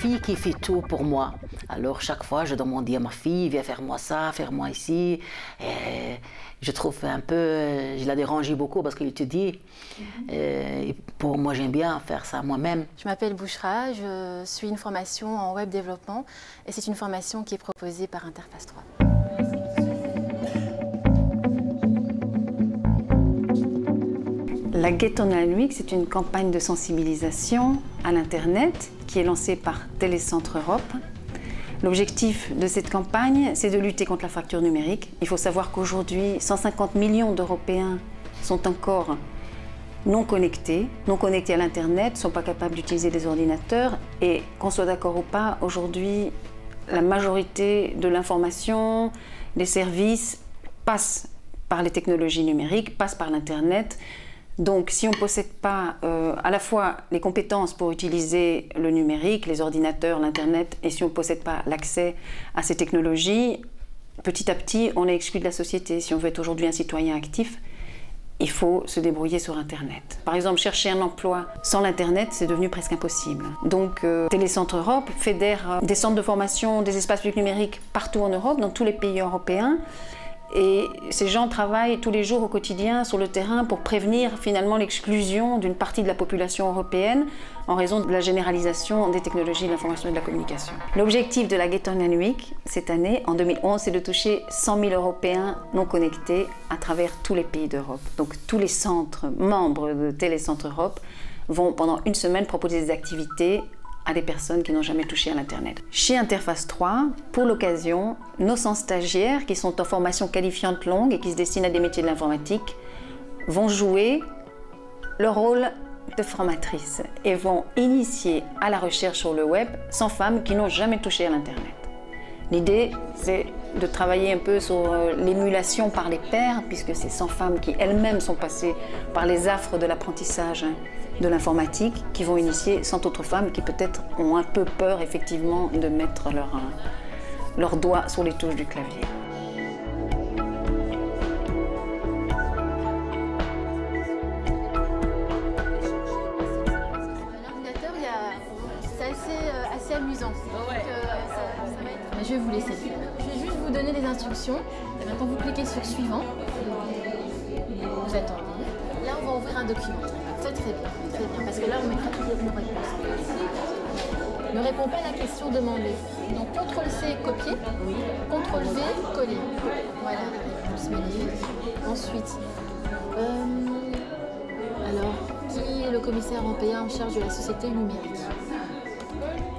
fille qui fait tout pour moi. Alors chaque fois, je demandais à ma fille, viens faire moi ça, faire moi ici. Et je trouve un peu, je la dérangeais beaucoup parce qu'elle étudie. Et pour moi, j'aime bien faire ça moi-même. Je m'appelle Bouchra, je suis une formation en web développement et c'est une formation qui est proposée par Interface 3. La Get Online Week, c'est une campagne de sensibilisation à l'Internet qui est lancée par Télécentre Europe. L'objectif de cette campagne, c'est de lutter contre la fracture numérique. Il faut savoir qu'aujourd'hui, 150 millions d'Européens sont encore non connectés à l'Internet, ne sont pas capables d'utiliser des ordinateurs. Et qu'on soit d'accord ou pas, aujourd'hui, la majorité de l'information, des services passent par les technologies numériques, passent par l'Internet. Donc, si on ne possède pas à la fois les compétences pour utiliser le numérique, les ordinateurs, l'Internet, et si on ne possède pas l'accès à ces technologies, petit à petit, on est exclu de la société. Si on veut être aujourd'hui un citoyen actif, il faut se débrouiller sur Internet. Par exemple, chercher un emploi sans l'Internet, c'est devenu presque impossible. Donc, Télécentre Europe fédère des centres de formation, des espaces publics numériques partout en Europe, dans tous les pays européens. Et ces gens travaillent tous les jours au quotidien sur le terrain pour prévenir finalement l'exclusion d'une partie de la population européenne en raison de la généralisation des technologies de l'information et de la communication. L'objectif de la Get Online Week cette année, en 2011, c'est de toucher 100 000 Européens non connectés à travers tous les pays d'Europe. Donc tous les centres membres de Télécentre Europe vont pendant une semaine proposer des activités à des personnes qui n'ont jamais touché à l'Internet. Chez Interface 3, pour l'occasion, nos 100 stagiaires qui sont en formation qualifiante longue et qui se destinent à des métiers de l'informatique vont jouer le rôle de formatrices et vont initier à la recherche sur le web 100 femmes qui n'ont jamais touché à l'Internet. L'idée, c'est de travailler un peu sur l'émulation par les pairs, puisque c'est 100 femmes qui elles-mêmes sont passées par les affres de l'apprentissage de l'informatique, qui vont initier 100 autres femmes qui peut-être ont un peu peur effectivement de mettre leurs doigts sur les touches du clavier. L'ordinateur, c'est assez amusant. Je vais vous laisser. Je vais juste vous donner des instructions. Et maintenant, vous cliquez sur suivant. Vous attendez. Là, on va ouvrir un document. Très bien, parce que là, on mettra toutes nos réponses. Ne répond pas à la question demandée. Donc, CTRL-C, copier. CTRL-V, coller. Voilà, la réponse magnifique. Ensuite, alors, qui est le commissaire européen en charge de la société numérique?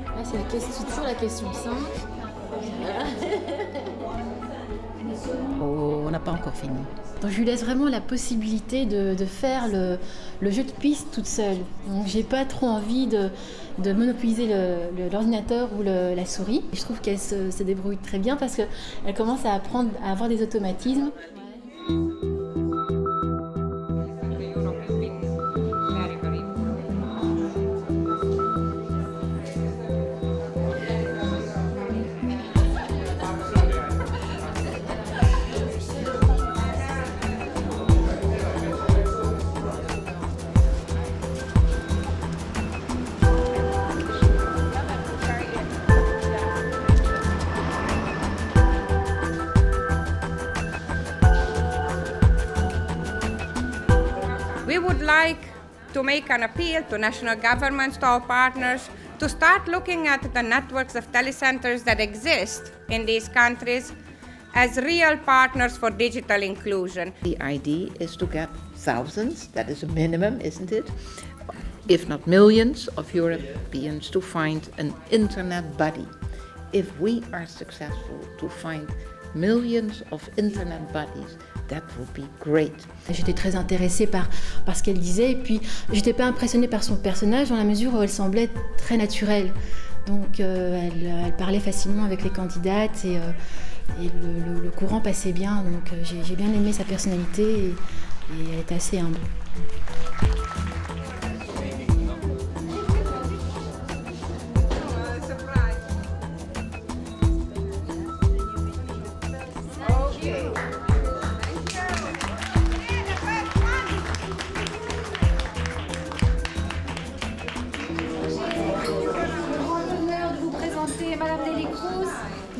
Là, c'est toujours la question 5. Oh, on n'a pas encore fini. Donc je lui laisse vraiment la possibilité de faire le jeu de piste toute seule. Donc j'ai pas trop envie de monopoliser l'ordinateur ou la souris. Je trouve qu'elle se débrouille très bien parce qu'elle commence à apprendre à avoir des automatismes. We would like to make an appeal to national governments, to our partners, to start looking at the networks of telecenters that exist in these countries as real partners for digital inclusion. The idea is to get thousands, that is a minimum, isn't it? If not millions of Europeans to find an internet buddy. If we are successful to find millions of internet buddies, that would be great. J'étais très intéressée par ce qu'elle disait et puis j'étais pas impressionnée par son personnage dans la mesure où elle semblait très naturelle. Donc elle parlait facilement avec les candidates et le courant passait bien. Donc j'ai bien aimé sa personnalité et elle était assez humble.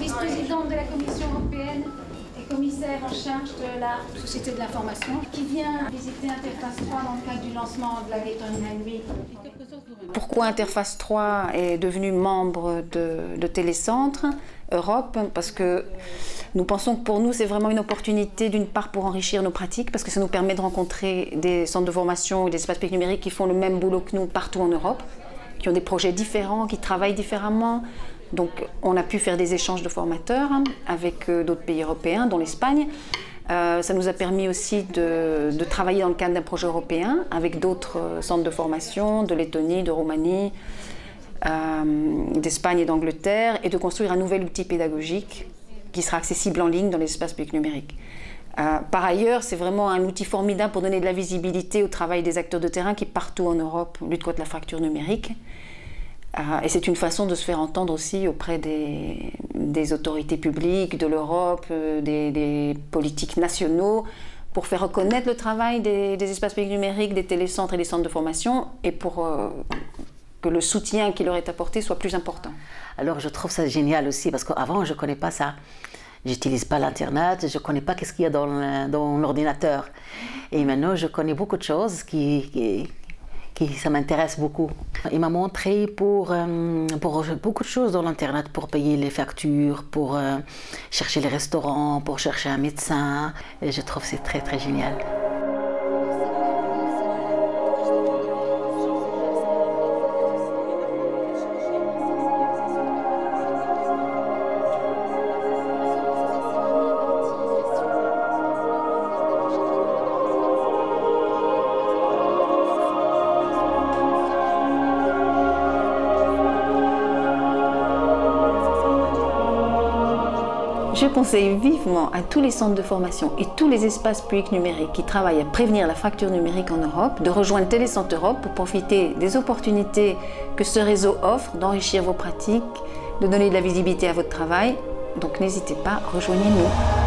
vice-présidente de la Commission européenne et commissaire en charge de la Société de l'information, qui vient visiter Interface 3 dans le cadre du lancement de la Gate Online Week. Pourquoi Interface 3 est devenu membre de Télécentre Europe? Parce que nous pensons que pour nous, c'est vraiment une opportunité, d'une part, pour enrichir nos pratiques, parce que ça nous permet de rencontrer des centres de formation et des espaces publics numériques qui font le même boulot que nous partout en Europe, qui ont des projets différents, qui travaillent différemment. Donc, on a pu faire des échanges de formateurs avec d'autres pays européens, dont l'Espagne. Ça nous a permis aussi de travailler dans le cadre d'un projet européen avec d'autres centres de formation de Lettonie, de Roumanie, d'Espagne et d'Angleterre, et de construire un nouvel outil pédagogique qui sera accessible en ligne dans l'espace public numérique. Par ailleurs, c'est vraiment un outil formidable pour donner de la visibilité au travail des acteurs de terrain qui, partout en Europe, luttent contre la fracture numérique. Et c'est une façon de se faire entendre aussi auprès des autorités publiques, de l'Europe, des politiques nationaux, pour faire reconnaître le travail des espaces publics numériques, des télécentres et des centres de formation, et pour que le soutien qui leur est apporté soit plus important. Alors je trouve ça génial aussi, parce qu'avant je ne connais pas ça. J'utilise pas l'Internet, je ne connais pas qu'est-ce qu'il y a dans l'ordinateur. Et maintenant je connais beaucoup de choses ça m'intéresse beaucoup. Il m'a montré pour beaucoup de choses dans l'Internet, pour payer les factures, pour chercher les restaurants, pour chercher un médecin. Et je trouve que c'est très très génial. Je conseille vivement à tous les centres de formation et tous les espaces publics numériques qui travaillent à prévenir la fracture numérique en Europe de rejoindre Télécentre Europe pour profiter des opportunités que ce réseau offre, d'enrichir vos pratiques, de donner de la visibilité à votre travail. Donc n'hésitez pas, rejoignez-nous.